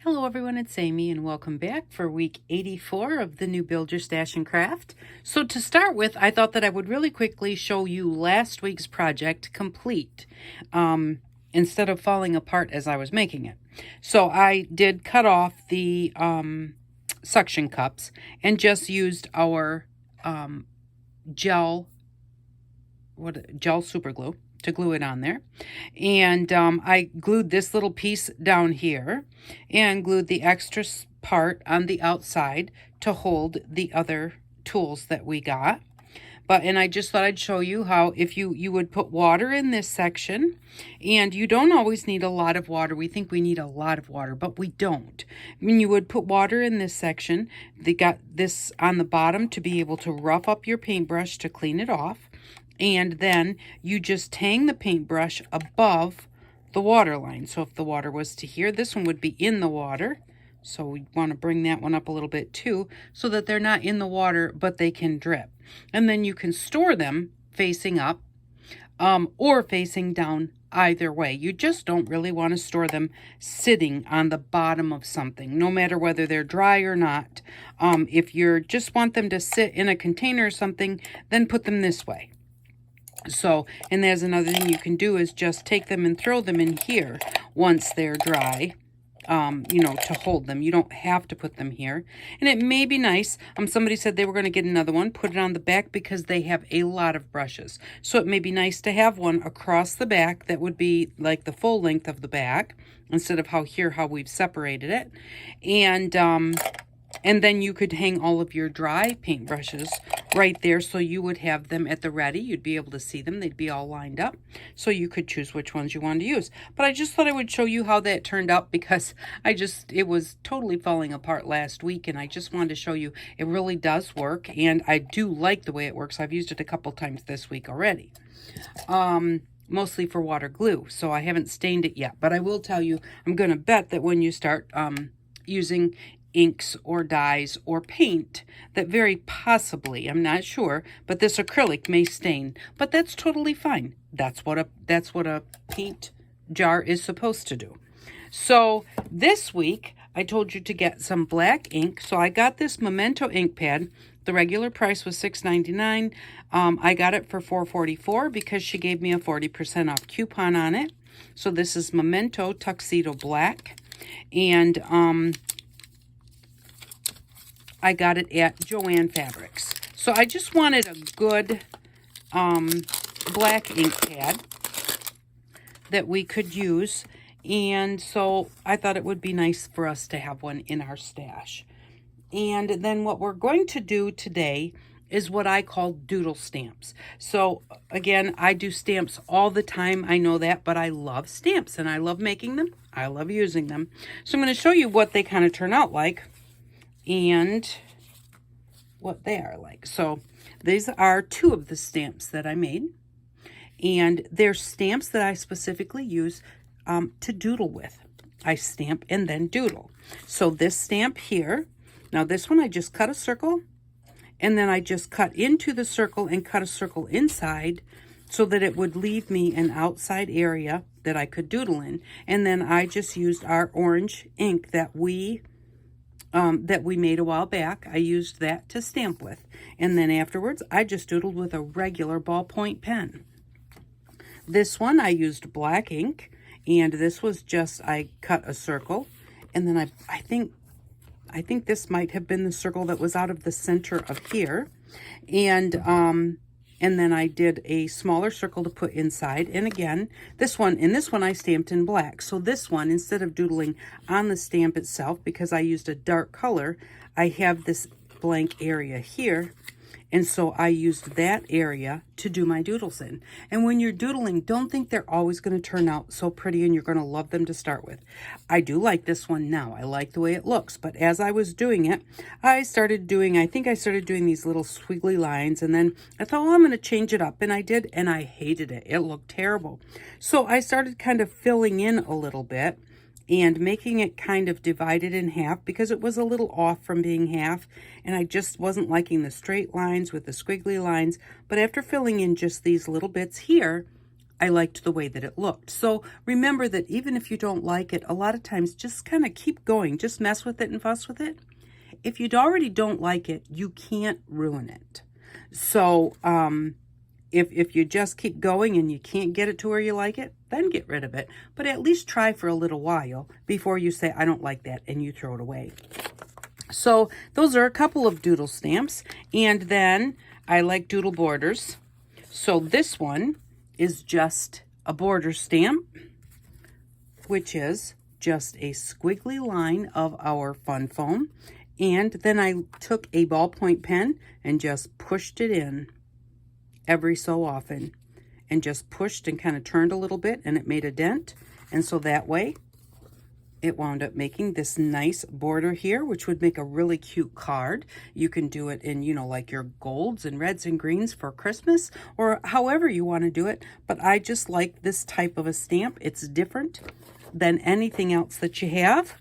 Hello everyone, it's Amy and welcome back for week 84 of the new Build Your Stash and Craft. So to start with, I thought that I would really quickly show you last week's project complete instead of falling apart as I was making it. So I did cut off the suction cups and just used our gel super glue to glue it on there. And I glued this little piece down here and glued the extra part on the outside to hold the other tools that we got. And I just thought I'd show you how if you would put water in this section, and you don't always need a lot of water. We think we need a lot of water, but we don't. When you would put water in this section, they got this on the bottom to be able to rough up your paintbrush to clean it off. And then you just hang the paintbrush above the water line. So if the water was to here, this one would be in the water. So we want to bring that one up a little bit too, so that they're not in the water, but they can drip. And then you can store them facing up or facing down either way. You just don't really want to store them sitting on the bottom of something, no matter whether they're dry or not. If you just want them to sit in a container or something, then put them this way. So, and there's another thing you can do is just take them and throw them in here once they're dry, to hold them. You don't have to put them here. And it may be nice. Somebody said they were going to get another one, put it on the back because they have a lot of brushes. So it may be nice to have one across the back that would be like the full length of the back instead of how we've separated it. And then you could hang all of your dry paintbrushes right there, so you would have them at the ready. You'd be able to see them. They'd be all lined up, so you could choose which ones you wanted to use. But I just thought I would show you how that turned out because it was totally falling apart last week, and I just wanted to show you it really does work, and I do like the way it works. I've used it a couple times this week already. Mostly for water glue, so I haven't stained it yet. But I will tell you, I'm going to bet that when you start using inks or dyes or paint, that very possibly, I'm not sure, but this acrylic may stain, but that's totally fine. That's what a paint jar is supposed to do. So this week I told you to get some black ink, so I got this Memento ink pad. The regular price was $6.99. I got it for $4.44 because she gave me a 40% off coupon on it. So this is Memento Tuxedo Black, and I got it at Joann Fabrics. So I just wanted a good black ink pad that we could use. And so I thought it would be nice for us to have one in our stash. And then what we're going to do today is what I call doodle stamps. So again, I do stamps all the time. I know that, but I love stamps and I love making them. I love using them. So I'm going to show you what they kind of turn out like and what they are like. So these are two of the stamps that I made, and they're stamps that I specifically use to doodle with. I stamp and then doodle. So this stamp here, now this one I just cut a circle, and then I just cut into the circle and cut a circle inside so that it would leave me an outside area that I could doodle in. And then I just used our orange ink that we made a while back. I used that to stamp with. And then afterwards, I just doodled with a regular ballpoint pen. This one, I used black ink. And this was just, I cut a circle. And then I think this might have been the circle that was out of the center of here. And then I did a smaller circle to put inside. And again, this one I stamped in black. So this one, instead of doodling on the stamp itself, because I used a dark color, I have this blank area here. And so I used that area to do my doodles in. And when you're doodling, don't think they're always going to turn out so pretty and you're going to love them to start with. I do like this one now. I like the way it looks. But as I was doing it, I started doing these little squiggly lines. And then I thought, well, I'm going to change it up. And I did, and I hated it. It looked terrible. So I started kind of filling in a little bit and making it kind of divided in half because it was a little off from being half, and I just wasn't liking the straight lines with the squiggly lines. But after filling in just these little bits here, I liked the way that it looked. So remember that even if you don't like it, a lot of times just kind of keep going. Just mess with it and fuss with it. If you already don't like it, you can't ruin it. So if you just keep going and you can't get it to where you like it, then get rid of it. But at least try for a little while before you say, I don't like that, and you throw it away. So those are a couple of doodle stamps. And then I like doodle borders. So this one is just a border stamp, which is just a squiggly line of our fun foam. And then I took a ballpoint pen and just pushed it in every so often, and just pushed and kind of turned a little bit, and it made a dent. And so that way it wound up making this nice border here, which would make a really cute card. You can do it in, you know, like your golds and reds and greens for Christmas, or however you want to do it. But I just like this type of a stamp. It's different than anything else that you have.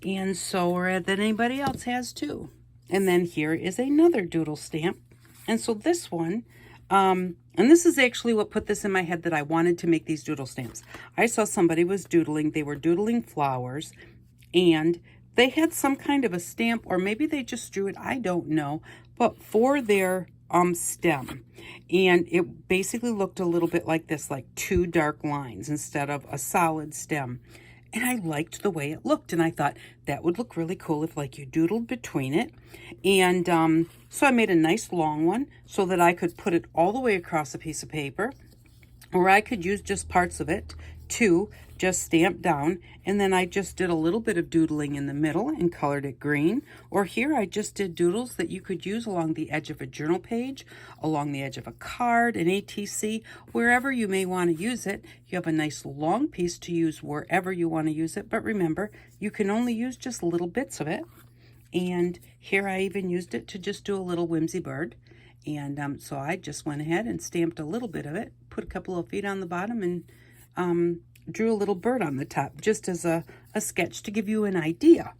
And so, or that anybody else has too. And then here is another doodle stamp. And so this one, and this is actually what put this in my head that I wanted to make these doodle stamps. I saw somebody was doodling, they were doodling flowers, and they had some kind of a stamp, or maybe they just drew it, I don't know, but for their stem. And it basically looked a little bit like this, like two dark lines instead of a solid stem. And I liked the way it looked, and I thought that would look really cool if like you doodled between it. And so I made a nice long one so that I could put it all the way across a piece of paper, or I could use just parts of it to just stamp down. And then I just did a little bit of doodling in the middle and colored it green. Or here I just did doodles that you could use along the edge of a journal page, along the edge of a card, an ATC, wherever you may want to use it. You have a nice long piece to use wherever you want to use it. But remember, you can only use just little bits of it. And here I even used it to just do a little whimsy bird. And so I just went ahead and stamped a little bit of it, put a couple of feet on the bottom, and drew a little bird on the top, just as a sketch to give you an idea.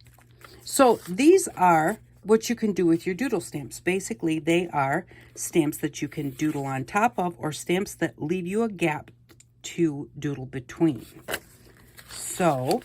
So these are what you can do with your doodle stamps. Basically, they are stamps that you can doodle on top of, or stamps that leave you a gap to doodle between. So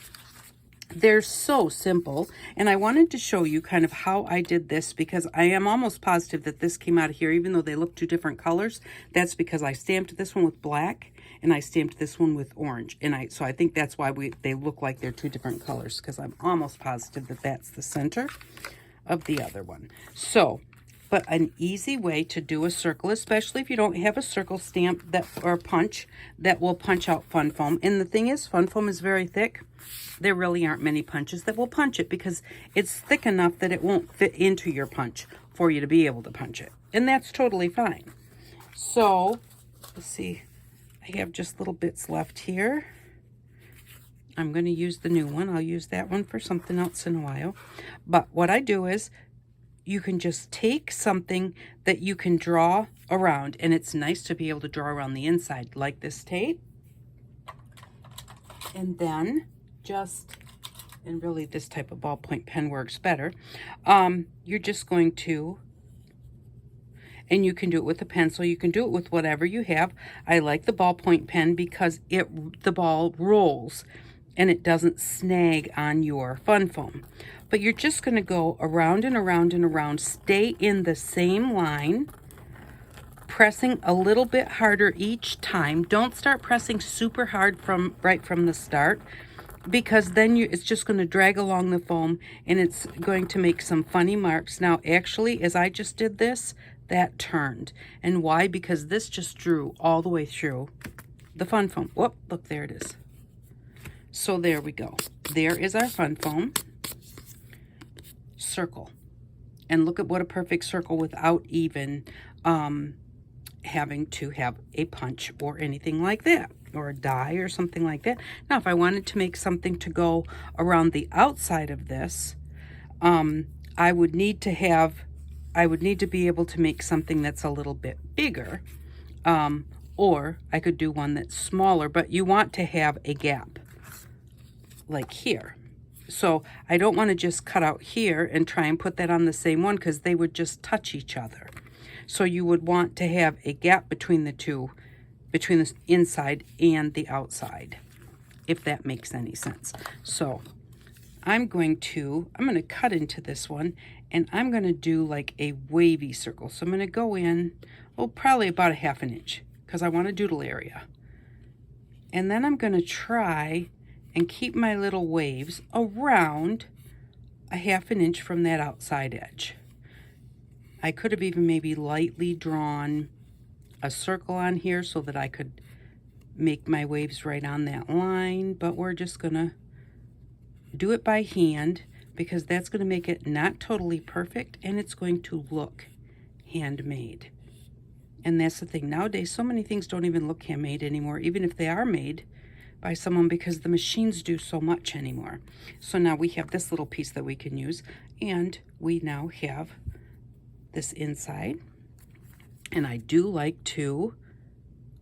they're so simple, and I wanted to show you kind of how I did this, because I am almost positive that this came out of here, even though they look two different colors. That's because I stamped this one with black and I stamped this one with orange, and so I think that's why they look like they're two different colors, because I'm almost positive that that's the center of the other one. So, but an easy way to do a circle, especially if you don't have a circle stamp that or punch that will punch out fun foam. And the thing is, fun foam is very thick. There really aren't many punches that will punch it, because it's thick enough that it won't fit into your punch for you to be able to punch it. And that's totally fine. So, let's see. I have just little bits left here. I'm going to use the new one. I'll use that one for something else in a while. But what I do is, you can just take something that you can draw around, and it's nice to be able to draw around the inside, like this tape. And then and really this type of ballpoint pen works better. You're just going to, and you can do it with a pencil, you can do it with whatever you have. I like the ballpoint pen because the ball rolls and it doesn't snag on your fun foam. But you're just going to go around and around and around, stay in the same line, pressing a little bit harder each time. Don't start pressing super hard right from the start, because then it's just going to drag along the foam and it's going to make some funny marks. Now, actually, as I just did this, that turned. And why? Because this just drew all the way through the fun foam. Whoop, look, there it is. So there we go. There is our fun foam circle. And look at what a perfect circle without even having to have a punch or anything like that, or a die or something like that. Now, if I wanted to make something to go around the outside of this, I would need to be able to make something that's a little bit bigger, or I could do one that's smaller, but you want to have a gap like here. So I don't want to just cut out here and try and put that on the same one, because they would just touch each other. So you would want to have a gap between the two between the inside and the outside, if that makes any sense. So I'm going to cut into this one, and I'm going to do like a wavy circle. So I'm going to go in, oh, probably about a 1/2 inch, because I want a doodle area. And then I'm going to try and keep my little waves around a 1/2 inch from that outside edge. I could have even maybe lightly drawn a circle on here so that I could make my waves right on that line, but we're just going to do it by hand because that's going to make it not totally perfect, and it's going to look handmade. And that's the thing. Nowadays, so many things don't even look handmade anymore, even if they are made by someone, because the machines do so much anymore. So now we have this little piece that we can use, and we now have this inside. And I do like to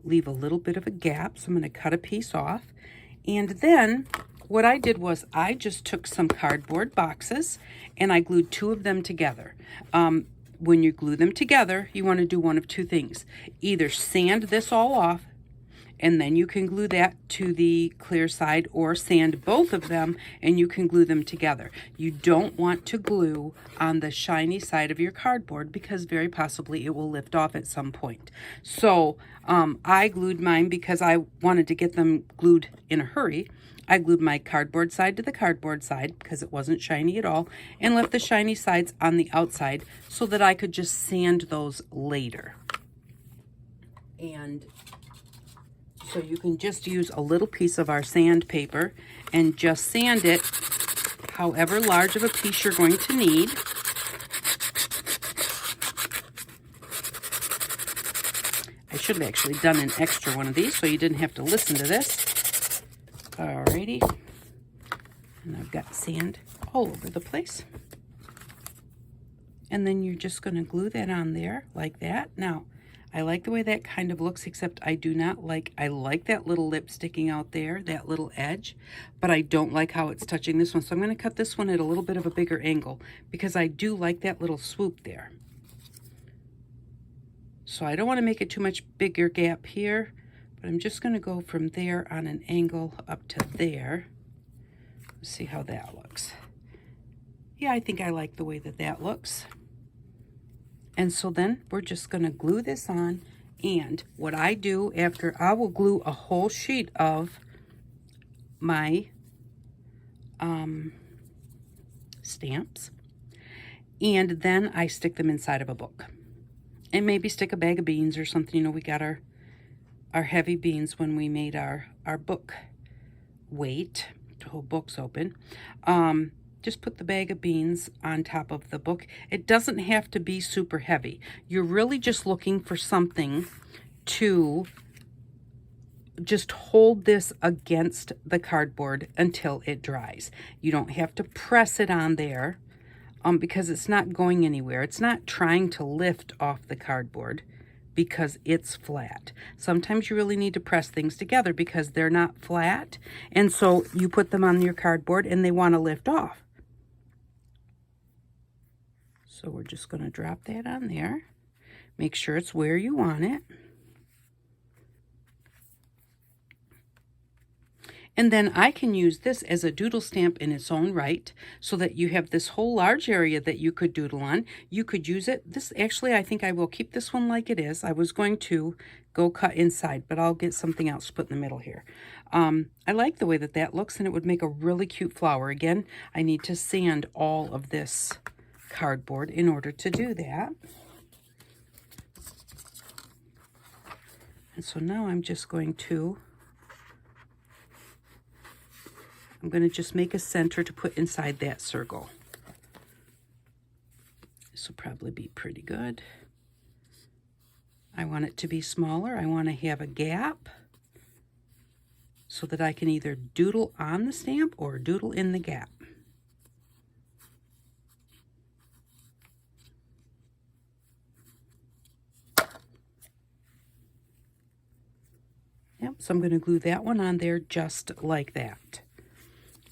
leave a little bit of a gap, so I'm going to cut a piece off. And then what I did was I just took some cardboard boxes and I glued 2 of them together. When you glue them together, you want to do one of 2 things. Either sand this all off, and then you can glue that to the clear side, or sand both of them and you can glue them together. You don't want to glue on the shiny side of your cardboard because very possibly it will lift off at some point. So I glued mine because I wanted to get them glued in a hurry. I glued my cardboard side to the cardboard side because it wasn't shiny at all, and left the shiny sides on the outside so that I could just sand those later. And so you can just use a little piece of our sandpaper and just sand it however large of a piece you're going to need. I should have actually done an extra one of these so you didn't have to listen to this. Alrighty, and I've got sand all over the place. And then you're just going to glue that on there like that. Now, I like the way that kind of looks, except I do not like, I like that little lip sticking out there, that little edge, but I don't like how it's touching this one. So I'm going to cut this one at a little bit of a bigger angle because I do like that little swoop there. So I don't want to make it too much bigger gap here. But I'm just going to go from there on an angle up to there. Let's see how that looks. Yeah, I think I like the way that that looks. And so then we're just going to glue this on. And what I do after, I will glue a whole sheet of my stamps. And then I stick them inside of a book. And maybe stick a bag of beans or something. You know, we got our heavy beans when we made our book weight. The whole book's open. Just put the bag of beans on top of the book. It doesn't have to be super heavy. You're really just looking for something to just hold this against the cardboard until it dries. You don't have to press it on there because it's not going anywhere. It's not trying to lift off the cardboard because it's flat. Sometimes you really need to press things together because they're not flat, and so you put them on your cardboard and they want to lift off. So we're just going to drop that on there. Make sure it's where you want it. And then I can use this as a doodle stamp in its own right, so that you have this whole large area that you could doodle on. You could use it. This actually, I think I will keep this one like it is. I was going to go cut inside, but I'll get something else to put in the middle here. I like the way that that looks, and it would make a really cute flower. Again, I need to sand all of this cardboard in order to do that. And so now I'm just going to just make a center to put inside that circle. This will probably be pretty good. I want it to be smaller. I want to have a gap so that I can either doodle on the stamp or doodle in the gap. Yep, so I'm going to glue that one on there just like that.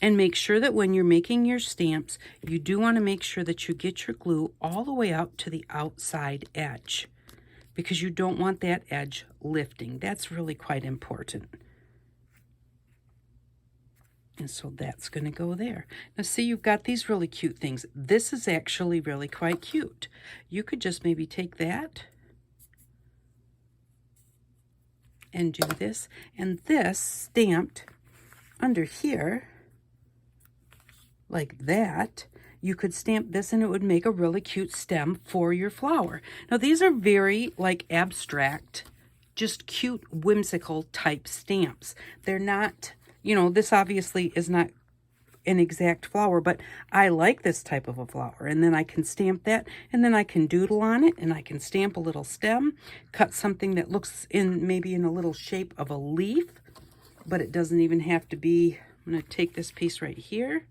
And make sure that when you're making your stamps, you do want to make sure that you get your glue all the way out to the outside edge. because you don't want that edge lifting. That's really quite important. And so that's going to go there. Now see, you've got these really cute things. This is actually really quite cute. You could just maybe take that and do this, and this stamped under here like that. You could stamp this and it would make a really cute stem for your flower. Now these are very like abstract, just cute, whimsical type stamps. They're not, you know, this obviously is not an exact flower, but I like this type of a flower. And then I can stamp that, and then I can doodle on it, and I can stamp a little stem, cut something that looks in maybe in a little shape of a leaf, but it doesn't even have to be. I'm going to take this piece right here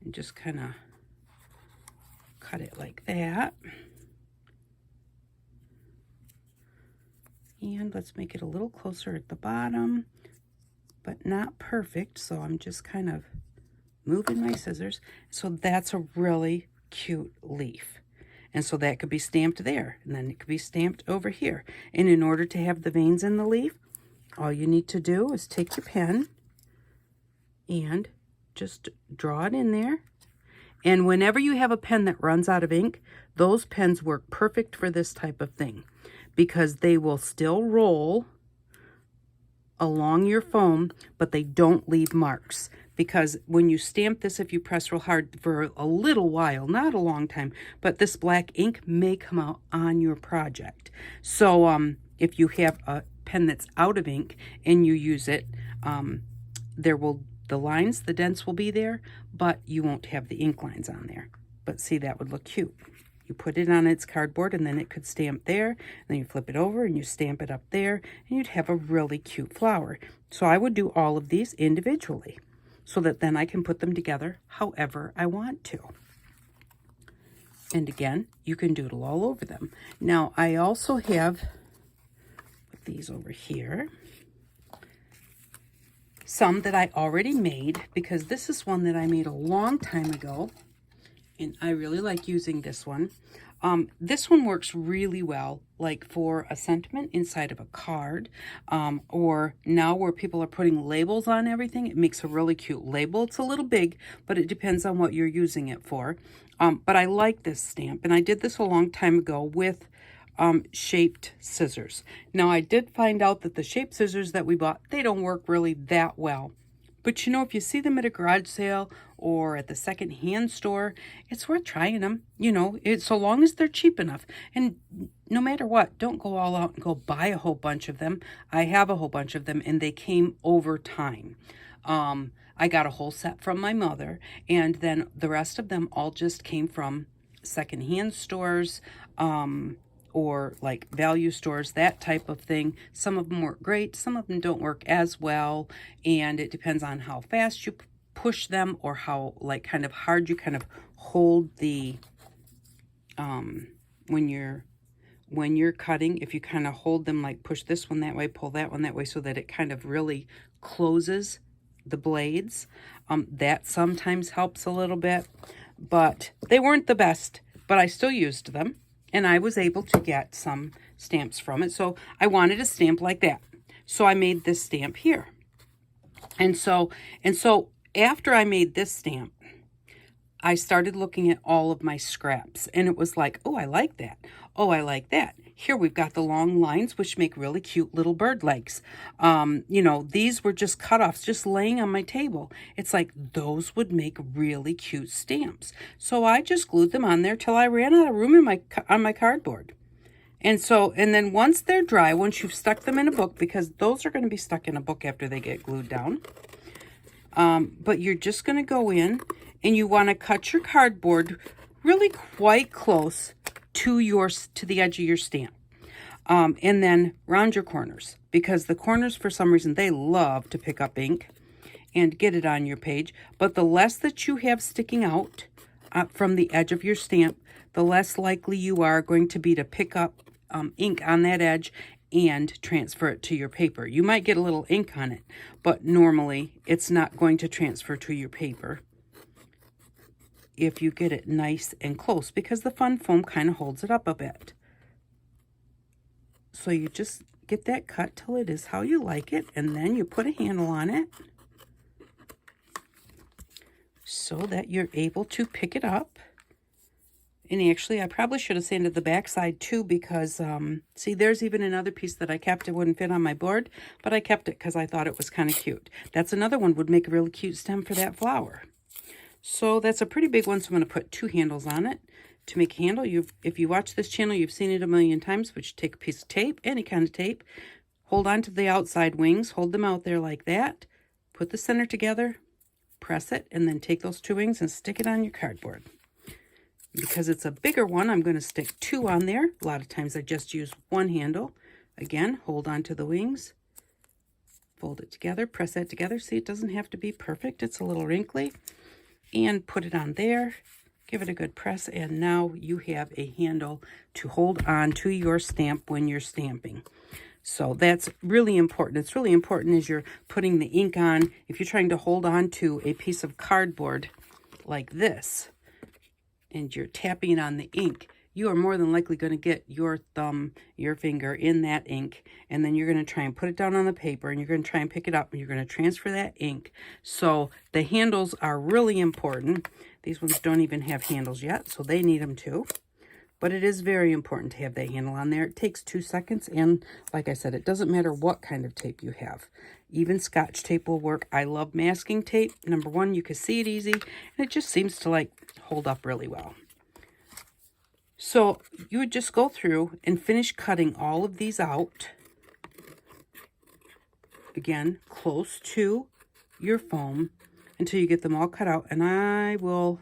and just kind of cut it like that. And let's make it a little closer at the bottom, but not perfect. So I'm just kind of moving my scissors. So that's a really cute leaf. And so that could be stamped there, and then it could be stamped over here. And in order to have the veins in the leaf, all you need to do is take your pen and just draw it in there. And whenever you have a pen that runs out of ink, those pens work perfect for this type of thing, because they will still roll along your foam, but they don't leave marks. Because when you stamp this, if you press real hard for a little while, not a long time, but this black ink may come out on your project. So if you have a pen that's out of ink and you use it, the lines, the dents will be there, but you won't have the ink lines on there. But see, that would look cute. You put it on its cardboard, and then it could stamp there, and then you flip it over and you stamp it up there, and you'd have a really cute flower. So I would do all of these individually, so that then I can put them together however I want to. And again, you can doodle all over them. Now I also have, put these over here, some that I already made, because this is one that I made a long time ago, and I really like using this one. This one works really well, like for a sentiment inside of a card, or now where people are putting labels on everything. It makes a really cute label. It's a little big, but it depends on what you're using it for. But I like this stamp, and I did this a long time ago with shaped scissors. Now I did find out that the shaped scissors that we bought, they don't work really that well. But you know, if you see them at a garage sale or at the second-hand store, it's worth trying them. You know, so long as they're cheap enough. And no matter what, don't go all out and go buy a whole bunch of them. I have a whole bunch of them, and they came over time. I got a whole set from my mother, and then the rest of them all just came from second-hand stores, or like value stores, that type of thing. Some of them work great, some of them don't work as well, and it depends on how fast you push them, or how like kind of hard you kind of hold the when you're cutting. If you kind of hold them, like push this one that way, pull that one that way, so that it kind of really closes the blades. That sometimes helps a little bit, but they weren't the best, but I still used them. And I was able to get some stamps from it. So I wanted a stamp like that. So I made this stamp here. And so after I made this stamp, I started looking at all of my scraps. And it was like, oh, I like that. Oh, I like that. Here we've got the long lines, which make really cute little bird legs. You know, these were just cut-offs, just laying on my table. It's like those would make really cute stamps. So I just glued them on there till I ran out of room on my cardboard. And then once they're dry, once you've stuck them in a book, because those are going to be stuck in a book after they get glued down. But you're just going to go in, and you want to cut your cardboard really quite close to the edge of your stamp, and then round your corners, because the corners, for some reason, they love to pick up ink and get it on your page. But the less that you have sticking out from the edge of your stamp, the less likely you are going to be to pick up ink on that edge and transfer it to your paper. You might get a little ink on it, but normally it's not going to transfer to your paper if you get it nice and close, because the fun foam kind of holds it up a bit. So you just get that cut till it is how you like it, and then you put a handle on it so that you're able to pick it up. And actually, I probably should have sanded the back side too, because, see, there's even another piece that I kept. It wouldn't fit on my board, but I kept it because I thought it was kind of cute. That's another one, would make a really cute stem for that flower. So that's a pretty big one, so I'm going to put 2 handles on it. To make a handle, if you watch this channel, you've seen it a million times, but you take a piece of tape, any kind of tape, hold on to the outside wings, hold them out there like that, put the center together, press it, and then take those 2 wings and stick it on your cardboard. Because it's a bigger one, I'm going to stick 2 on there. A lot of times I just use 1 handle. Again, hold on to the wings, fold it together, press that together. See, it doesn't have to be perfect. It's a little wrinkly. And put it on there. Give it a good press, and now you have a handle to hold on to your stamp when you're stamping. So that's really important. It's really important as you're putting the ink on. If you're trying to hold on to a piece of cardboard like this, and you're tapping on the ink, you are more than likely going to get your thumb, your finger in that ink, and then you're going to try and put it down on the paper, and you're going to try and pick it up, and you're going to transfer that ink. So the handles are really important. These ones don't even have handles yet, so they need them too. But it is very important to have that handle on there. It takes 2 seconds, and like I said, it doesn't matter what kind of tape you have. Even Scotch tape will work. I love masking tape. Number one, you can see it easy, and it just seems to like hold up really well. So you would just go through and finish cutting all of these out. Again, close to your foam until you get them all cut out. And I'll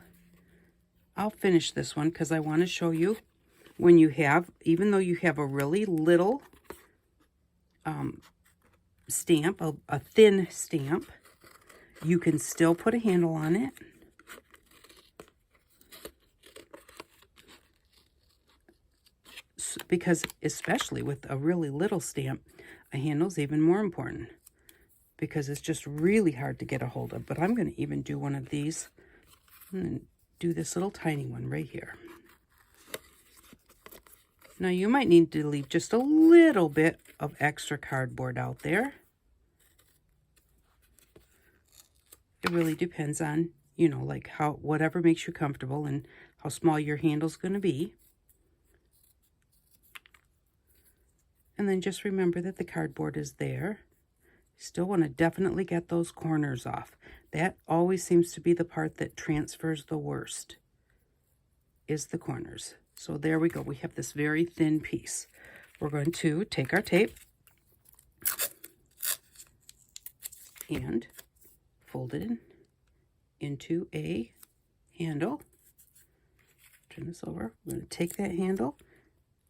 finish this one because I want to show you when you have, even though you have a really little stamp, a thin stamp, you can still put a handle on it. Because especially with a really little stamp, a handle is even more important because it's just really hard to get a hold of. But I'm going to even do one of these and do this little tiny one right here. Now you might need to leave just a little bit of extra cardboard out there. It really depends on, you know, like how, whatever makes you comfortable and how small your handle's going to be. And then just remember that the cardboard is there. Still want to definitely get those corners off. That always seems to be the part that transfers the worst, is the corners. So there we go. We have this very thin piece. We're going to take our tape and fold it into a handle. Turn this over. We're going to take that handle.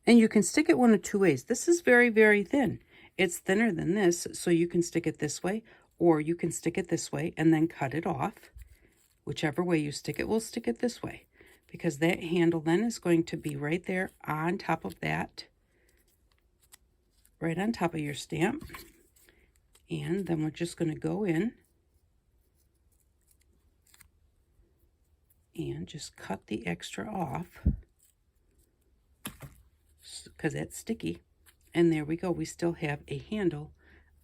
And you can stick it one of 2 ways. This is very, very thin. It's thinner than this, so you can stick it this way, or you can stick it this way and then cut it off. Whichever way you stick it, we'll stick it this way, because that handle then is going to be right there on top of that, right on top of your stamp. And then we're just going to go in and just cut the extra off, because that's sticky. And there we go. We still have a handle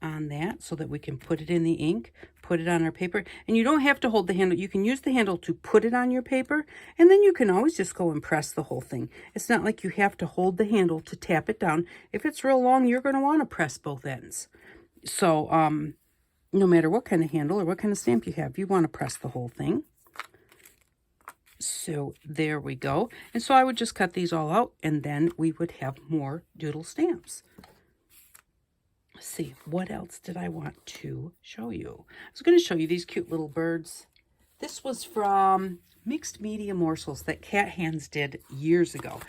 on that so that we can put it in the ink, put it on our paper. And you don't have to hold the handle. You can use the handle to put it on your paper, and then you can always just go and press the whole thing. It's not like you have to hold the handle to tap it down. If it's real long, you're going to want to press both ends. So no matter what kind of handle or what kind of stamp you have, you want to press the whole thing. So there we go. And so I would just cut these all out, and then we would have more doodle stamps. Let's see, what else did I want to show you? I was going to show you these cute little birds. This was from Mixed Media Morsels that Cat Hands did years ago.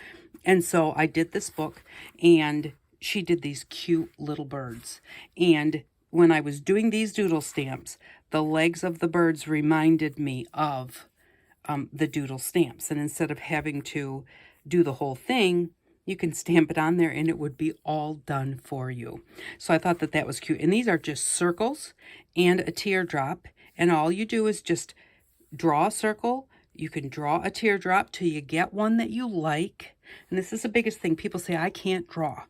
And so I did this book, and she did these cute little birds. And when I was doing these doodle stamps, the legs of the birds reminded me of the doodle stamps. And instead of having to do the whole thing, you can stamp it on there and it would be all done for you. So I thought that that was cute. And these are just circles and a teardrop. And all you do is just draw a circle. You can draw a teardrop till you get one that you like. And this is the biggest thing. People say, I can't draw.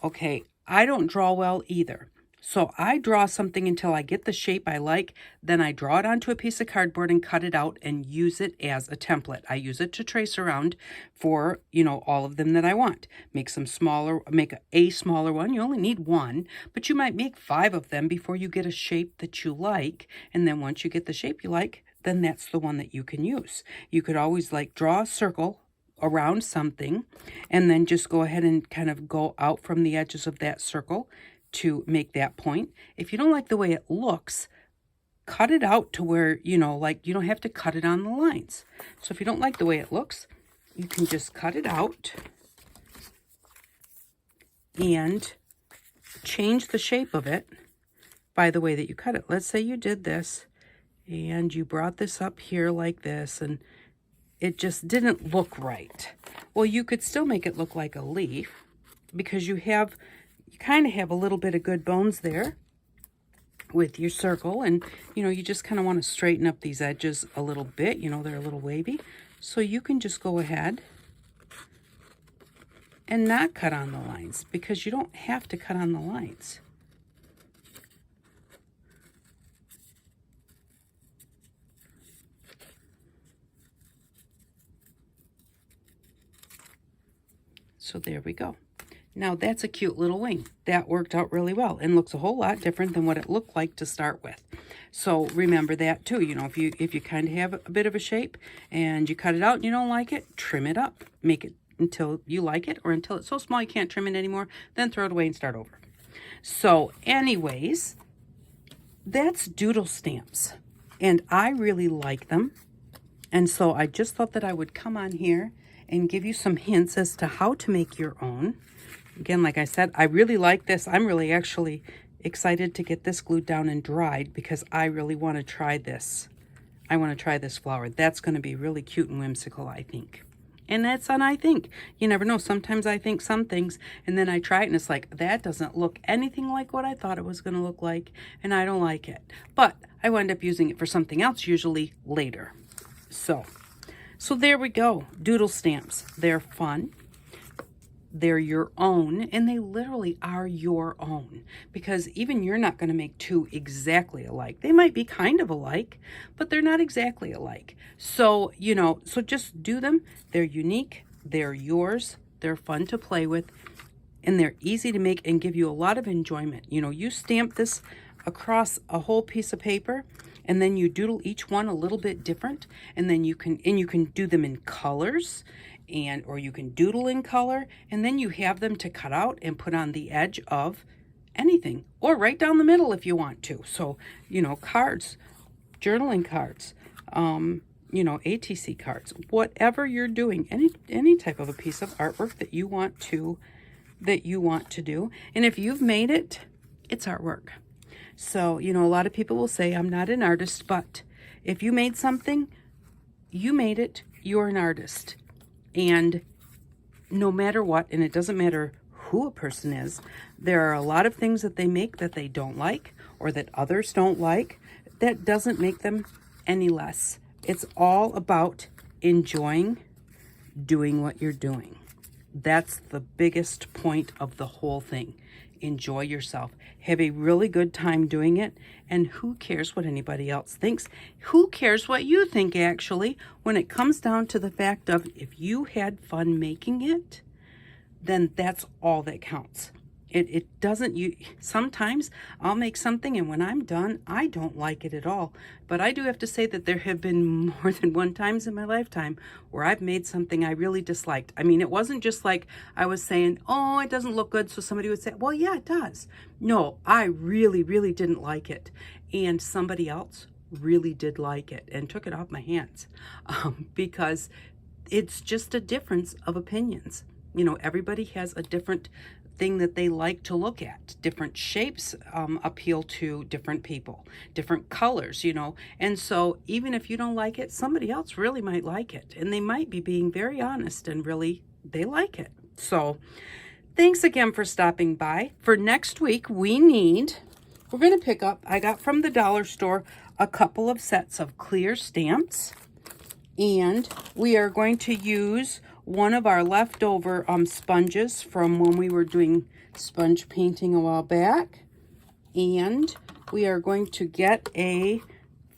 Okay, I don't draw well either. So I draw something until I get the shape I like, then I draw it onto a piece of cardboard and cut it out and use it as a template. I use it to trace around for, all of them that I want. Make some smaller, make a smaller one. You only need one, but you might make 5 of them before you get a shape that you like. And then once you get the shape you like, then that's the one that you can use. You could always draw a circle around something and then just go ahead and kind of go out from the edges of that circle to make that point. If you don't like the way it looks, cut it out to where, you don't have to cut it on the lines. So if you don't like the way it looks, you can just cut it out and change the shape of it by the way that you cut it. Let's say you did this and you brought this up here like this and it just didn't look right. Well, you could still make it look like a leaf because you kind of have a little bit of good bones there with your circle, and you just kind of want to straighten up these edges a little bit. They're a little wavy, so you can just go ahead and not cut on the lines because you don't have to cut on the lines. So there we go. Now that's a cute little wing. That worked out really well and looks a whole lot different than what it looked like to start with. So remember that too. If you kind of have a bit of a shape and you cut it out and you don't like it, trim it up. Make it until you like it, or until it's so small you can't trim it anymore, then throw it away and start over. So anyways, that's doodle stamps. And I really like them. And so I just thought that I would come on here and give you some hints as to how to make your own. Again, like I said, I really like this. I'm really actually excited to get this glued down and dried because I really want to try this. I want to try this flower. That's going to be really cute and whimsical, I think. And that's on I think. You never know. Sometimes I think some things and then I try it and it's like, that doesn't look anything like what I thought it was going to look like, and I don't like it. But I wind up using it for something else, usually later. So there we go. Doodle stamps. They're fun. They're your own, and they literally are your own, because even you're not going to make 2 exactly alike. They might be kind of alike, but they're not exactly alike. So, so just do them. They're unique. They're yours. They're fun to play with, and they're easy to make and give you a lot of enjoyment. You stamp this across a whole piece of paper, and then you doodle each one a little bit different, and then you can do them in colors, or you can doodle in color, and then you have them to cut out and put on the edge of anything, or right down the middle if you want to. So, cards, journaling cards, ATC cards, whatever you're doing, any type of a piece of artwork that you want to do. And if you've made it, it's artwork. So, a lot of people will say, I'm not an artist, but if you made something, you made it, you're an artist. And no matter what, and it doesn't matter who a person is, there are a lot of things that they make that they don't like or that others don't like. That doesn't make them any less. It's all about enjoying doing what you're doing. That's the biggest point of the whole thing. Enjoy yourself. Have a really good time doing it. And who cares what anybody else thinks? Who cares what you think, actually, when it comes down to the fact of if you had fun making it, then that's all that counts. It doesn't, sometimes I'll make something and when I'm done, I don't like it at all. But I do have to say that there have been more than one times in my lifetime where I've made something I really disliked. I mean, it wasn't just like I was saying, oh, it doesn't look good, so somebody would say, well, yeah, it does. No, I really, really didn't like it. And somebody else really did like it and took it off my hands because it's just a difference of opinions. Everybody has a different thing that they like to look at. Different shapes appeal to different people, different colors, and so even if you don't like it, somebody else really might like it, and they might be being very honest and really they like it. So thanks again for stopping by. For next week, we're going to pick up, I got from the dollar store a couple of sets of clear stamps, and we are going to use one of our leftover sponges from when we were doing sponge painting a while back. And we are going to get a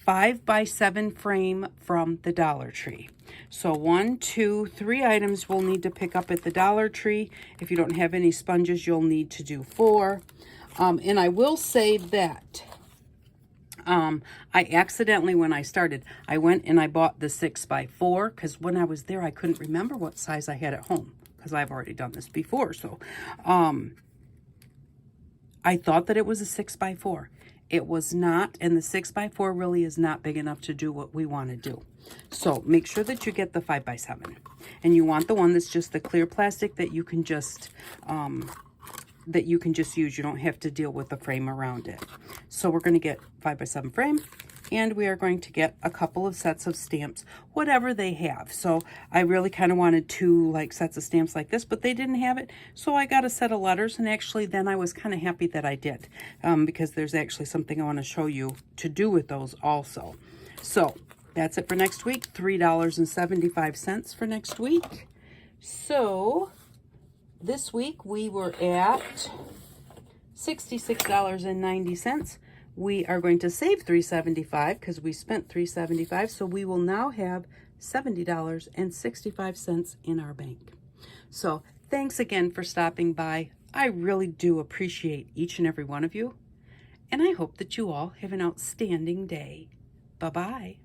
5x7 frame from the Dollar Tree. So 1, 2, 3 items we'll need to pick up at the Dollar Tree. If you don't have any sponges, you'll need to do 4. And I will say that I accidentally, when I started, I went and I bought the 6x4 because when I was there, I couldn't remember what size I had at home because I've already done this before. So I thought that it was a 6x4. It was not, and the 6x4 really is not big enough to do what we want to do. So make sure that you get the 5x7. And you want the one that's just the clear plastic that you can just use. You don't have to deal with the frame around it. So we're going to get 5x7 frame, and we are going to get a couple of sets of stamps, whatever they have. So I really kind of wanted 2 like sets of stamps like this, but they didn't have it. So I got a set of letters, and actually then I was kind of happy that I did, because there's actually something I want to show you to do with those also. So that's it for next week. $3.75 for next week. So this week we were at $66.90. We are going to save $3.75 because we spent $3.75. So we will now have $70.65 in our bank. So thanks again for stopping by. I really do appreciate each and every one of you. And I hope that you all have an outstanding day. Bye-bye.